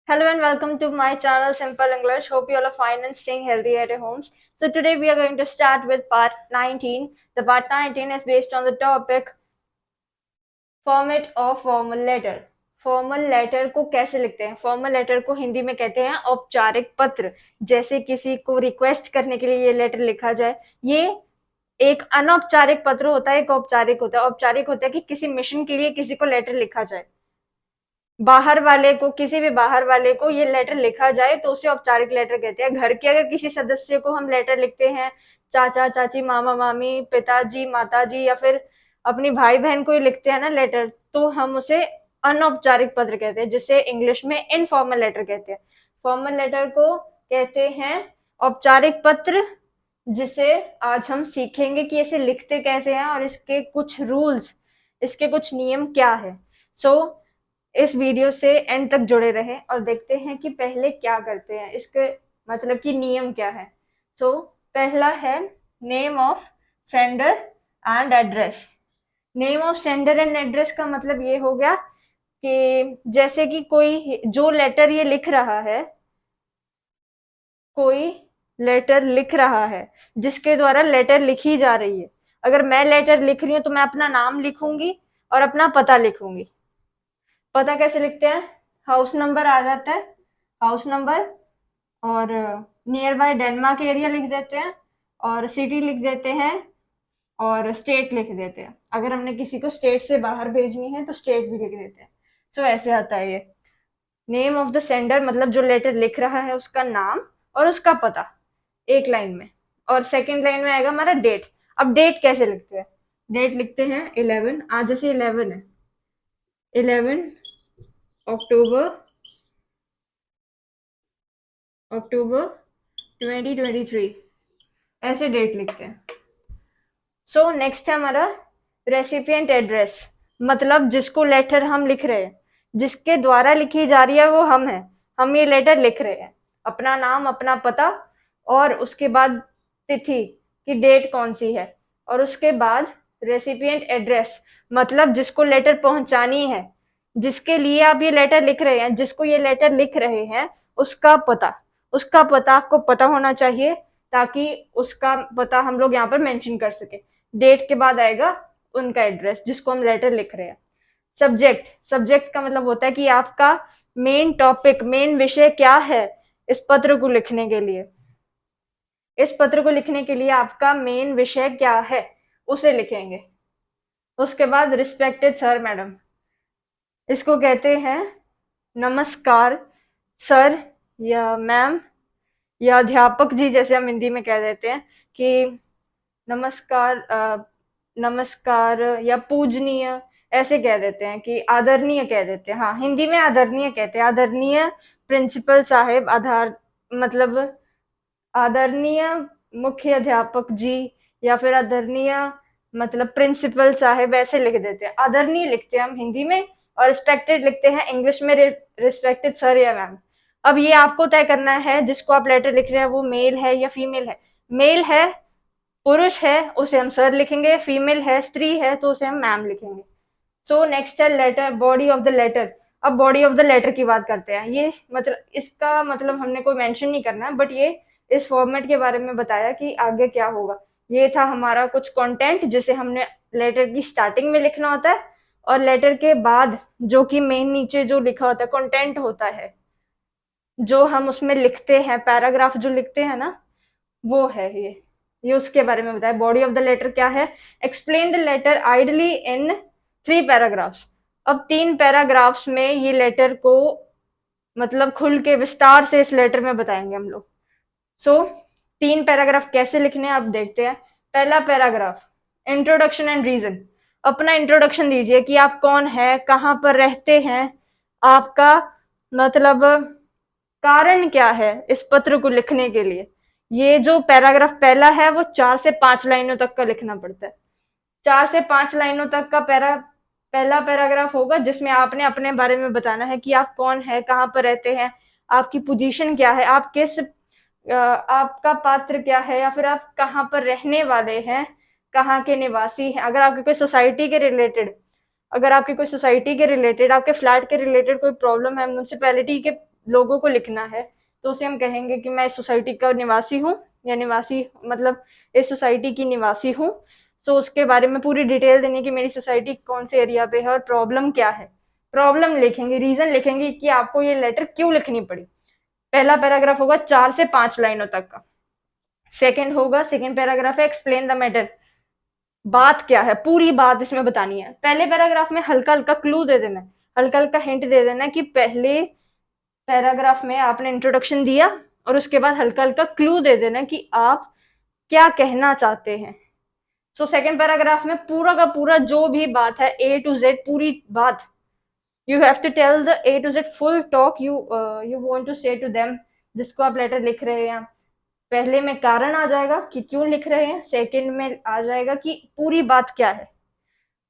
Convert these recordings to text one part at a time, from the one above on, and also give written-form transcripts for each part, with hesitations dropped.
Hello and welcome to my channel Simple English. Hope you all are fine and staying healthy at your homes. So today we are going to start with part 19. The part 19 is based on the topic format of formal letter. Formal letter को कैसे लिखते हैं? Formal letter को हिंदी में कहते हैं औपचारिक पत्र। जैसे किसी को रिक्वेस्ट करने के लिए ये लेटर लिखा जाए, ये एक अनौपचारिक पत्र होता है, एक औपचारिक होता है। औपचारिक होता है कि किसी मिशन के लिए किसी को लेटर लिखा जाए, बाहर वाले को, किसी भी बाहर वाले को ये लेटर लिखा जाए तो उसे औपचारिक लेटर कहते हैं। घर के अगर किसी सदस्य को हम लेटर लिखते हैं, चाचा चाची, मामा मामी, पिताजी माताजी, या फिर अपनी भाई बहन को ही लिखते हैं ना लेटर, तो हम उसे अनौपचारिक पत्र कहते हैं, जिसे इंग्लिश में इनफॉर्मल लेटर कहते हैं। फॉर्मल लेटर को कहते हैं औपचारिक पत्र, जिसे आज हम सीखेंगे कि इसे लिखते कैसे हैं और इसके कुछ रूल्स, इसके कुछ नियम क्या है। इस वीडियो से एंड तक जुड़े रहें और देखते हैं कि पहले क्या करते हैं, इसके मतलब कि नियम क्या है। पहला है name of sender and address. Name of sender and address का मतलब ये हो गया कि जैसे कि कोई जो लेटर ये लिख रहा है, कोई लेटर लिख रहा है जिसके द्वारा लेटर लिखी जा रही है। अगर मैं लेटर लिख रही हूँ तो मैं अपना नाम लिखूंगी और अपना पता लिखूंगी। पता कैसे लिखते हैं? हाउस नंबर आ जाता है, हाउस नंबर, और नियर बाय डेनमार्क एरिया लिख देते हैं, और सिटी लिख देते हैं, और स्टेट लिख देते हैं। अगर हमने किसी को स्टेट से बाहर भेजनी है तो स्टेट भी लिख देते हैं। ऐसे आता है ये। नेम ऑफ द सेंडर मतलब जो लेटर लिख रहा है उसका नाम और उसका पता, एक लाइन में। और सेकंड लाइन में आएगा हमारा डेट। अब डेट कैसे लिखते हैं? डेट लिखते हैं 11, आज जैसे 11 है, 11 अक्टूबर, अक्टूबर 2023, ऐसे डेट लिखते हैं। नेक्स्ट है हमारा रेसिपिएंट एड्रेस, मतलब जिसको लेटर हम लिख रहे हैं, जिसके द्वारा लिखी जा रही है वो हम हैं, हम ये लेटर लिख रहे हैं। अपना नाम, अपना पता, और उसके बाद तिथि की डेट कौन सी है, और उसके बाद रेसिपिएंट एड्रेस मतलब जिसको लेटर पहुंचानी है, जिसके लिए आप ये लेटर लिख रहे हैं, जिसको ये लेटर लिख रहे हैं, उसका पता। उसका पता आपको पता होना चाहिए ताकि उसका पता हम लोग यहाँ पर मेंशन कर सके। डेट के बाद आएगा उनका एड्रेस जिसको हम लेटर लिख रहे हैं। सब्जेक्ट, सब्जेक्ट का मतलब होता है कि आपका मेन टॉपिक, मेन विषय क्या है इस पत्र को लिखने के लिए। इस पत्र को लिखने के लिए आपका मेन विषय क्या है उसे लिखेंगे। उसके बाद रिस्पेक्टेड सर मैडम, इसको कहते हैं नमस्कार सर या मैम या अध्यापक जी, जैसे हम हिंदी में कह देते हैं कि नमस्कार, नमस्कार या पूजनीय ऐसे कह देते हैं, कि आदरणीय कह देते हैं। हाँ, हिंदी में आदरणीय कहते हैं। आदरणीय प्रिंसिपल साहेब, आधार मतलब आदरणीय मुख्य अध्यापक जी, या फिर आदरणीय मतलब प्रिंसिपल साहेब, ऐसे लिख देते हैं। आदरणीय लिखते हैं हम हिंदी में, और रिस्पेक्टेड लिखते हैं इंग्लिश में रिस्पेक्टेड सर या मैम। अब ये आपको तय करना है जिसको आप लेटर लिख रहे हैं वो मेल है या फीमेल है। मेल है, पुरुष है, उसे हम सर लिखेंगे। फीमेल है, स्त्री है, तो उसे हम मैम लिखेंगे। नेक्स्ट है letter, body of the letter. अब बॉडी ऑफ द लेटर की बात करते हैं। ये मतलब इसका मतलब हमने कोई मेंशन नहीं करना है, बट ये इस फॉर्मेट के बारे में बताया कि आगे क्या होगा। ये था हमारा कुछ कंटेंट जिसे हमने लेटर की स्टार्टिंग में लिखना होता है, और लेटर के बाद जो कि मेन नीचे जो लिखा होता है कंटेंट होता है, जो हम उसमें लिखते हैं, पैराग्राफ जो लिखते हैं ना, वो है ये उसके बारे में बताया। बॉडी ऑफ द लेटर क्या है? Explain the letter ideally in 3 paragraphs. अब 3 पैराग्राफ्स में ये लेटर को मतलब खुल के विस्तार से इस लेटर में बताएंगे हम लोग। सो 3 पैराग्राफ कैसे लिखने हैं आप देखते हैं। पहला पैराग्राफ, इंट्रोडक्शन एंड रीजन। अपना इंट्रोडक्शन दीजिए कि आप कौन है, कहाँ पर रहते हैं, आपका मतलब कारण क्या है इस पत्र को लिखने के लिए। ये जो पैराग्राफ पहला है वो 4 से 5 लाइनों तक का लिखना पड़ता है। 4 से 5 लाइनों तक का पहला पैराग्राफ होगा जिसमें आपने अपने बारे में बताना है कि आप कौन है, कहाँ पर रहते हैं, आपकी पोजीशन क्या है, आप किस आपका पात्र क्या है, या फिर आप कहाँ पर रहने वाले हैं, कहाँ के निवासी हैं। अगर आपके कोई सोसाइटी के रिलेटेड, अगर आपकी कोई सोसाइटी के रिलेटेड, आपके फ्लैट के रिलेटेड कोई प्रॉब्लम है, म्यूनसिपैलिटी के लोगों को लिखना है, तो उसे हम कहेंगे कि मैं इस सोसाइटी का निवासी हूँ, या निवासी मतलब इस सोसाइटी की निवासी हूँ। सो उसके बारे में पूरी डिटेल देनी कि मेरी सोसाइटी कौन से एरिया पे है और प्रॉब्लम क्या है। प्रॉब्लम लिखेंगे, रीजन लिखेंगे कि आपको ये लेटर क्यों लिखनी पड़ी। पहला पैराग्राफ होगा 4 से 5 लाइनों तक का। सेकंड होगा, सेकंड पैराग्राफ है एक्सप्लेन द मैटर, बात क्या है, पूरी बात इसमें बतानी है। पहले पैराग्राफ में हल्का हल्का क्लू दे देना है, हल्का हल्का हिंट दे देना है कि पहले पैराग्राफ में आपने इंट्रोडक्शन दिया, और उसके बाद हल्का हल्का क्लू दे देना कि आप क्या कहना चाहते हैं। सो सेकंड पैराग्राफ में पूरा का पूरा जो भी बात है, ए टू जेड पूरी बात, you have to tell the A to Z full talk you want to say to them, जिसको आप लेटर लिख रहे हैं। पहले में कारण आ जाएगा कि क्यों लिख रहे हैं, सेकंड में आ जाएगा कि पूरी बात क्या है,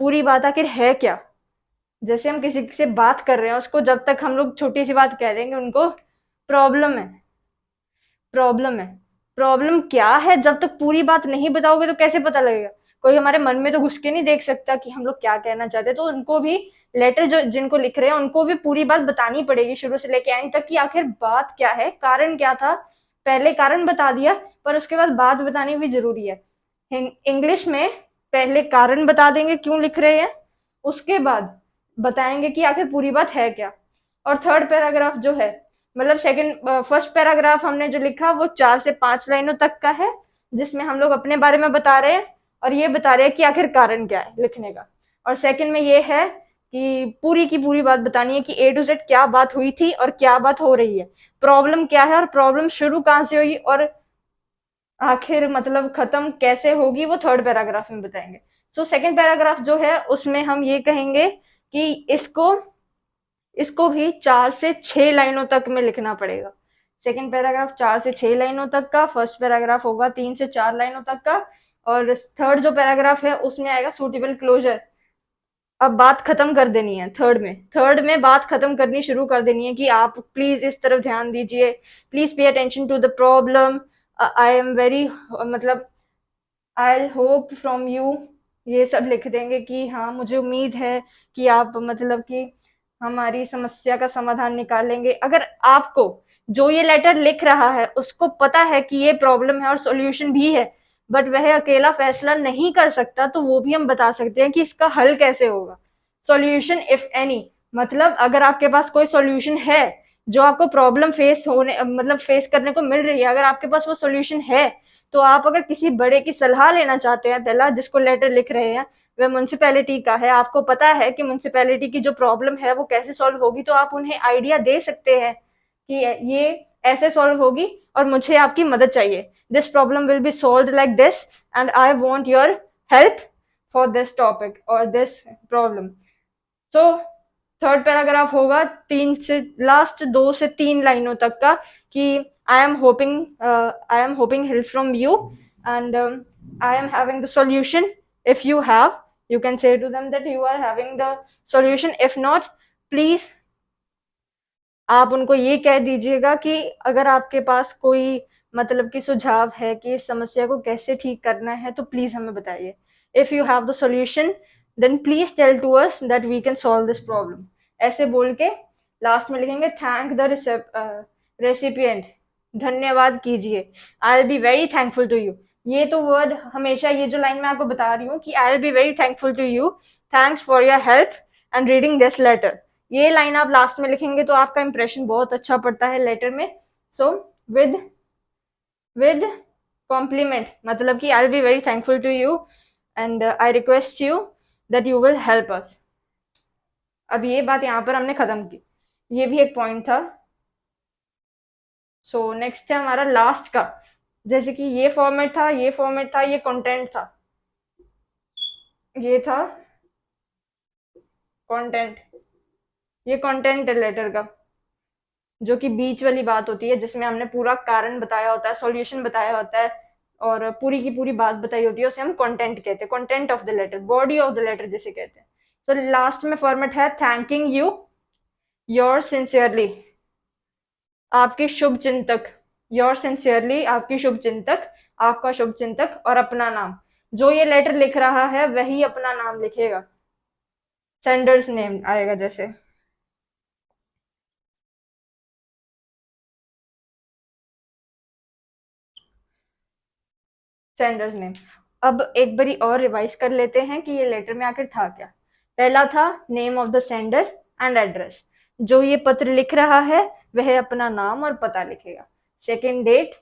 पूरी बात आखिर है क्या। जैसे हम किसी से बात कर रहे हैं, उसको जब तक हम लोग छोटी सी बात कह देंगे उनको प्रॉब्लम है, प्रॉब्लम है, प्रॉब्लम क्या है, जब तक पूरी बात नहीं बताओगे तो कैसे पता लगेगा। कोई हमारे मन में तो घुस के नहीं देख सकता कि हम लोग क्या कहना चाहते हैं। तो उनको भी लेटर जो जिनको लिख रहे हैं उनको भी पूरी बात बतानी पड़ेगी शुरू से लेके एंड तक कि आखिर बात क्या है, कारण क्या था। पहले कारण बता दिया, पर उसके बाद बात बतानी भी जरूरी है। इंग्लिश में पहले कारण बता देंगे क्यों लिख रहे हैं, उसके बाद बताएंगे कि आखिर पूरी बात है क्या। और थर्ड पैराग्राफ जो है, मतलब सेकंड फर्स्ट पैराग्राफ हमने जो लिखा वो 4 से 5 लाइनों तक का है, जिसमें हम लोग अपने बारे में बता रहे हैं और ये बता रहे हैं कि आखिर कारण क्या है लिखने का। और सेकंड में ये है कि पूरी की पूरी बात बतानी है कि ए टू जेड क्या बात हुई थी और क्या बात हो रही है, प्रॉब्लम क्या है और प्रॉब्लम शुरू कहाँ से हुई और आखिर मतलब खत्म कैसे होगी, वो थर्ड पैराग्राफ में बताएंगे। सो सेकंड पैराग्राफ जो है उसमें हम ये कहेंगे कि इसको इसको भी 4 से 6 लाइनों तक में लिखना पड़ेगा। सेकंड पैराग्राफ 4 से 6 लाइनों तक का, फर्स्ट पैराग्राफ होगा 3 से 4 लाइनों तक का, और थर्ड जो पैराग्राफ है उसमें आएगा सूटेबल क्लोजर। अब बात खत्म कर देनी है थर्ड में बात खत्म करनी शुरू कर देनी है कि आप प्लीज इस तरफ ध्यान दीजिए, please pay attention to the problem, I am very मतलब आई होप फ्रॉम यू, ये सब लिख देंगे कि हाँ मुझे उम्मीद है कि आप मतलब कि हमारी समस्या का समाधान निकालेंगे। अगर आपको जो ये लेटर लिख रहा है उसको पता है कि ये प्रॉब्लम है और सॉल्यूशन भी है, बट वह अकेला फैसला नहीं कर सकता, तो वो भी हम बता सकते हैं कि इसका हल कैसे होगा। सॉल्यूशन इफ एनी, मतलब अगर आपके पास कोई सॉल्यूशन है जो आपको प्रॉब्लम फेस होने मतलब फेस करने को मिल रही है, अगर आपके पास वो सॉल्यूशन है, तो आप अगर किसी बड़े की सलाह लेना चाहते हैं, पहला जिसको लेटर लिख रहे हैं वह म्यूनसिपैलिटी का है, आपको पता है कि म्यूनसिपैलिटी की जो प्रॉब्लम है वो कैसे सॉल्व होगी, तो आप उन्हें आइडिया दे सकते हैं कि ये ऐसे सॉल्व होगी और मुझे आपकी मदद चाहिए, this problem will be solve like this and I want your help for this topic और this problem. So third paragraph होगा 2 से 3 लाइनों तक का कि I am hoping help from you and I am having the solution, if you have you can say to them that you are having the solution, if not please आप उनको ये कह दीजिएगा कि अगर आपके पास कोई मतलब कि सुझाव है कि इस समस्या को कैसे ठीक करना है तो प्लीज हमें बताइए। If you have the solution then please tell to us that we can solve this problem. ऐसे बोल के लास्ट में लिखेंगे थैंक द रेसिपिएंट, धन्यवाद कीजिए, I will be very thankful to you. ये तो वर्ड हमेशा, ये जो लाइन मैं आपको बता रही हूँ कि I will be very thankful to you, thanks for your help and reading this letter, ये लाइन आप लास्ट में लिखेंगे तो आपका इंप्रेशन बहुत अच्छा पड़ता है लेटर में। सो विद विद कॉम्प्लीमेंट, मतलब कि I will be very thankful to you and I request you that you will help us. अब ये बात यहाँ पर हमने खत्म की, ये भी एक पॉइंट था। सो नेक्स्ट है हमारा लास्ट का, जैसे कि ये फॉर्मेट था, ये फॉर्मेट था, ये कंटेंट था, ये था कंटेंट, ये कंटेंट है लेटर का, जो कि बीच वाली बात होती है जिसमें हमने पूरा कारण बताया होता है, सॉल्यूशन बताया होता है और पूरी की पूरी बात बताई होती है, उसे हम कंटेंट कहते हैं, content of the letter, body of the letter जिसे कहते हैं। तो लास्ट में फॉर्मेट है थैंकिंग यू, योर सिंसियरली, आपके शुभ चिंतक, योर सिंसियरली आपकी शुभ चिंतक, आपका शुभ चिंतक, और अपना नाम, जो ये लेटर लिख रहा है वही अपना नाम लिखेगा, सेंडर्स नेम आएगा जैसे। Sender's name. अब एक बारी और रिवाइज कर लेते हैं कि ये लेटर में आखिर था क्या। पहला था name of the sender and address, जो ये पत्र लिख रहा है वह अपना नाम और पता लिखेगा। Second date.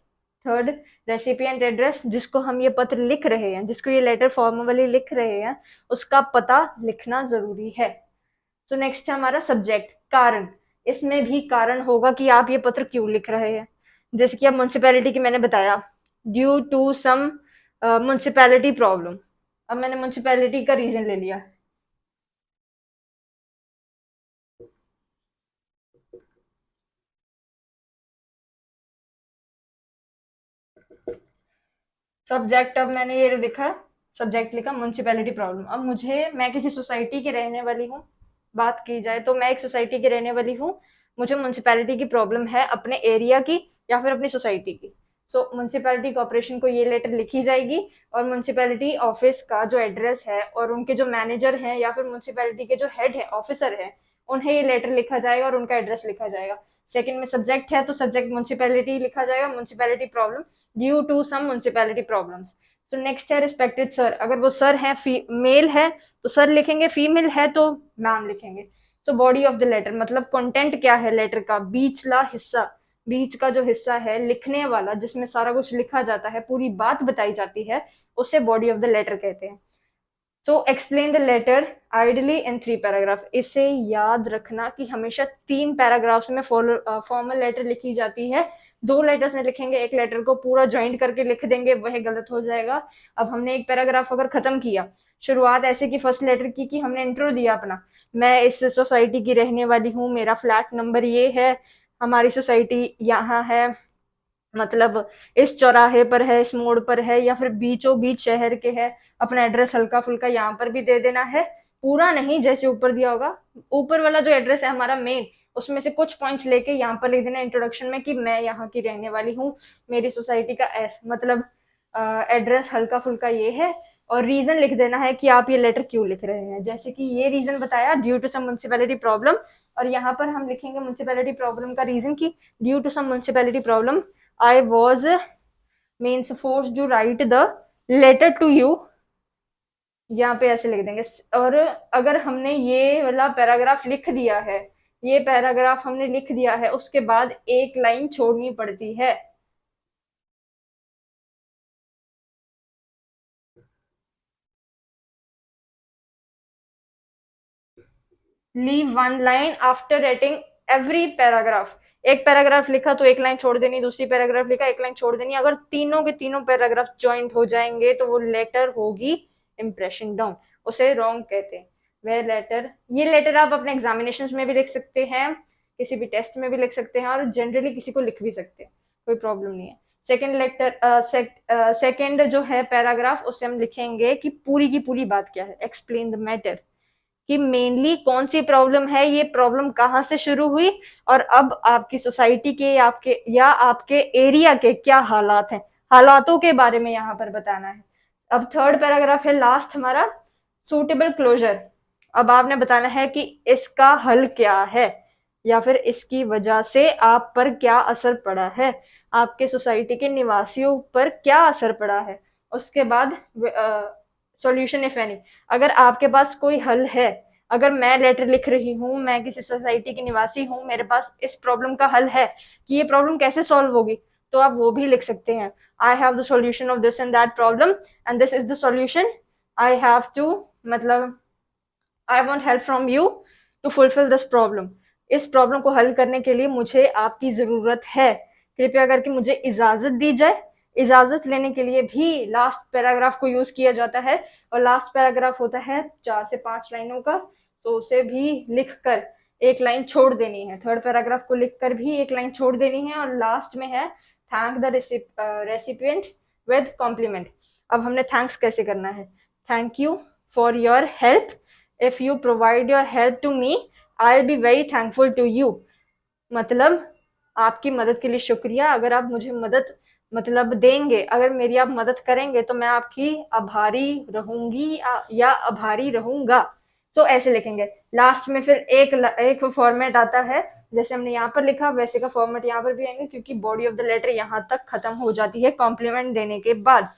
Third recipient address, जिसको हम ये पत्र लिख रहे हैं, जिसको ये लेटर फॉर्मली लिख रहे हैं, उसका पता लिखना जरूरी है। सो नेक्स्ट है हमारा सब्जेक्ट, कारण। इसमें भी कारण होगा कि आप ये पत्र क्यों लिख रहे हैं। जैसे कि अब म्यूनसिपैलिटी की मैंने बताया, due to some municipality problem. अब मैंने म्यूनसिपैलिटी का रीजन ले लिया। सब्जेक्ट, अब मैंने ये लिखा, सब्जेक्ट लिखा म्यूनसिपैलिटी प्रॉब्लम। अब मैं किसी सोसाइटी की रहने वाली हूँ, बात की जाए तो मैं एक सोसाइटी की रहने वाली हूँ। मुझे म्यूनसिपैलिटी की प्रॉब्लम है अपने एरिया की या फिर अपनी सोसाइटी की। सो म्यूनसिपैलिटी कॉर्पोरेशन को ये लेटर लिखी जाएगी, और म्यूनसिपैलिटी ऑफिस का जो एड्रेस है और उनके जो मैनेजर हैं या फिर म्यूनसिपैलिटी के जो हेड है, ऑफिसर है, उन्हें ये लेटर लिखा जाएगा और उनका एड्रेस लिखा जाएगा। सेकंड में सब्जेक्ट है तो सब्जेक्ट म्यूनसिपैलिटी लिखा जाएगा, municipality problem, due to some municipality problems. So next है रिस्पेक्टेड सर। अगर वो सर है, मेल है तो सर लिखेंगे, फीमेल है तो मैम लिखेंगे। So body of the letter मतलब कंटेंट क्या है लेटर का, बीचला हिस्सा, बीच का जो हिस्सा है लिखने वाला, जिसमें सारा कुछ लिखा जाता है, पूरी बात बताई जाती है, उसे बॉडी ऑफ द लेटर कहते हैं। So explain the letter ideally in 3 paragraph. इसे याद रखना कि हमेशा 3 पैराग्राफ्स में फॉर्मल लेटर लिखी जाती है। 2 लेटर्स में लिखेंगे, एक लेटर को पूरा ज्वाइंट करके लिख देंगे, वह गलत हो जाएगा। अब हमने एक पैराग्राफ अगर खत्म किया, शुरुआत ऐसे की फर्स्ट लेटर की कि हमने इंट्रो दिया अपना, मैं इस सोसाइटी की रहने वाली हूँ, मेरा फ्लैट नंबर ये है, हमारी सोसाइटी यहाँ है, मतलब इस चौराहे पर है, इस मोड़ पर है, या फिर बीचों बीच शहर के है। अपना एड्रेस हल्का फुल्का यहाँ पर भी दे देना है, पूरा नहीं जैसे ऊपर दिया होगा। ऊपर वाला जो एड्रेस है हमारा मेन, उसमें से कुछ पॉइंट्स लेके यहाँ पर लिख देना इंट्रोडक्शन में कि मैं यहाँ की रहने वाली हूँ, मेरी सोसाइटी का मतलब एड्रेस हल्का फुल्का ये है, और रीजन लिख देना है कि आप ये लेटर क्यों लिख रहे हैं। जैसे कि ये रीजन बताया, due to some municipality problem, और यहाँ पर हम लिखेंगे म्यूनसिपैलिटी प्रॉब्लम का रीजन की due to some municipality problem I was means forced to write the letter to you। यहाँ पे ऐसे लिख देंगे। और अगर हमने ये वाला पैराग्राफ लिख दिया है, ये पैराग्राफ हमने लिख दिया है, उसके बाद एक लाइन छोड़नी पड़ती है। Leave one line after writing every paragraph. एक पैराग्राफ लिखा तो एक लाइन छोड़ देनी, दूसरी पैराग्राफ लिखा एक लाइन छोड़ देनी। अगर तीनों के तीनों पैराग्राफ ज्वाइंट हो जाएंगे तो वो लेटर होगी इंप्रेशन डाउन, उसे रॉन्ग कहते हैं। वह लेटर, ये लेटर आप अपने एग्जामिनेशन में भी लिख सकते हैं, किसी भी टेस्ट में भी लिख सकते हैं, और जनरली किसी को लिख भी सकते हैं, कोई प्रॉब्लम नहीं है। सेकेंड लेटर, सेकेंड जो है पैराग्राफ, उससे हम लिखेंगे कि पूरी की पूरी बात क्या है, एक्सप्लेन द मैटर, कि मेनली कौन सी प्रॉब्लम है, ये प्रॉब्लम कहाँ से शुरू हुई, और अब आपकी सोसाइटी के या आपके एरिया के क्या हालात हैं, हालातों के बारे में यहाँ पर बताना है। अब थर्ड पैराग्राफ है लास्ट हमारा, सूटेबल क्लोजर। अब आपने बताना है कि इसका हल क्या है, या फिर इसकी वजह से आप पर क्या असर पड़ा है, आपके सोसाइटी के निवासियों पर क्या असर पड़ा है। उसके बाद सॉल्यूशन इफ एनी, अगर आपके पास कोई हल है, अगर मैं लेटर लिख रही हूँ, मैं किसी सोसाइटी की निवासी हूँ, मेरे पास इस प्रॉब्लम का हल है कि ये प्रॉब्लम कैसे सॉल्व होगी, तो आप वो भी लिख सकते हैं। I have the solution of this and that problem and this is the solution. I have to, मतलब I want help from you to fulfil this problem. इस प्रॉब्लम को हल करने के लिए मुझे आपकी जरूरत है, कृपया करके मुझे इजाजत दी जाए। इजाजत लेने के लिए भी लास्ट पैराग्राफ को यूज किया जाता है, और लास्ट पैराग्राफ होता है 4 से 5 लाइनों का, तो उसे भी लिख कर एक लाइन छोड़ देनी है। थर्ड पैराग्राफ को लिख कर भी एक लाइन छोड़ देनी है, और लास्ट में है thank the recipient with compliment. अब हमने थैंक्स कैसे करना है, thank you for your help, if you provide your help to me I will be very thankful to you, मतलब आपकी मदद के लिए शुक्रिया, अगर आप मुझे मदद मतलब देंगे, अगर मेरी आप मदद करेंगे तो मैं आपकी आभारी रहूंगी या आभारी रहूंगा। सो ऐसे लिखेंगे। लास्ट में फिर एक फॉर्मेट आता है, जैसे हमने यहाँ पर लिखा वैसे का फॉर्मेट यहाँ पर भी आएंगे, क्योंकि बॉडी ऑफ द लेटर यहाँ तक खत्म हो जाती है कॉम्प्लीमेंट देने के बाद।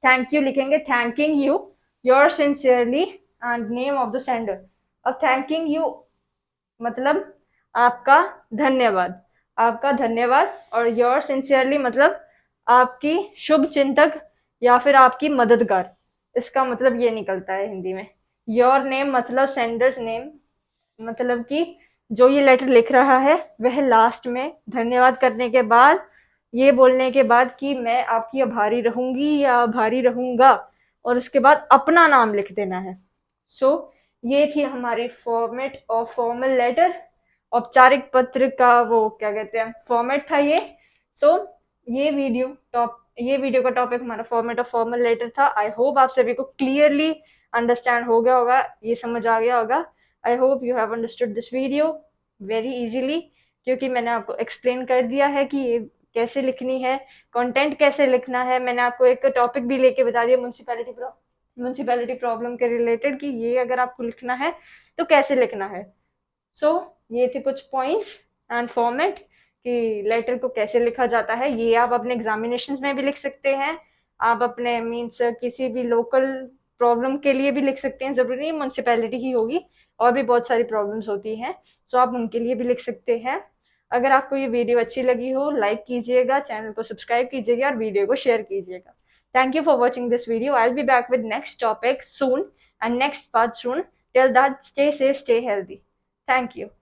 थैंक यू लिखेंगे, thanking you, your sincerely and name of the sender. अब थैंकिंग यू मतलब आपका धन्यवाद, आपका धन्यवाद, और योर सिंसियरली मतलब आपकी शुभ चिंतक या फिर आपकी मददगार, इसका मतलब ये निकलता है हिंदी में। योर नेम मतलब सेंडर्स नेम, मतलब कि जो ये लेटर लिख रहा है वह लास्ट में धन्यवाद करने के बाद, ये बोलने के बाद कि मैं आपकी आभारी रहूंगी या आभारी रहूंगा, और उसके बाद अपना नाम लिख देना है। सो ये थी हमारी फॉर्मेट ऑफ फॉर्मल लेटर, औपचारिक पत्र का वो क्या कहते हैं फॉर्मेट था ये। सो ये वीडियो का टॉपिक हमारा फॉर्मेट ऑफ फॉर्मल लेटर था। आई होप आप सभी को क्लियरली अंडरस्टैंड हो गया होगा, ये समझ आ गया होगा। I hope you have understood this video very easily, क्योंकि मैंने आपको एक्सप्लेन कर दिया है कि ये कैसे लिखनी है, कंटेंट कैसे लिखना है। मैंने आपको एक टॉपिक भी लेके बता दिया म्यूनसिपैलिटी प्रॉब्लम के रिलेटेड, कि ये अगर आपको लिखना है तो कैसे लिखना है। सो ये थे कुछ पॉइंट्स एंड फॉर्मेट कि लेटर को कैसे लिखा जाता है। ये आप अपने एग्जामिनेशंस में भी लिख सकते हैं, आप अपने मीन्स किसी भी लोकल प्रॉब्लम के लिए भी लिख सकते हैं, जरूरी नहीं म्यूनसिपैलिटी ही होगी, और भी बहुत सारी प्रॉब्लम्स होती हैं, सो आप उनके लिए भी लिख सकते हैं। अगर आपको ये वीडियो अच्छी लगी हो, लाइक कीजिएगा, चैनल को सब्सक्राइब कीजिएगा और वीडियो को शेयर कीजिएगा। Thank you for watching this video. I'll be back with next topic soon and next part soon. Till that, stay safe, stay healthy. Thank you.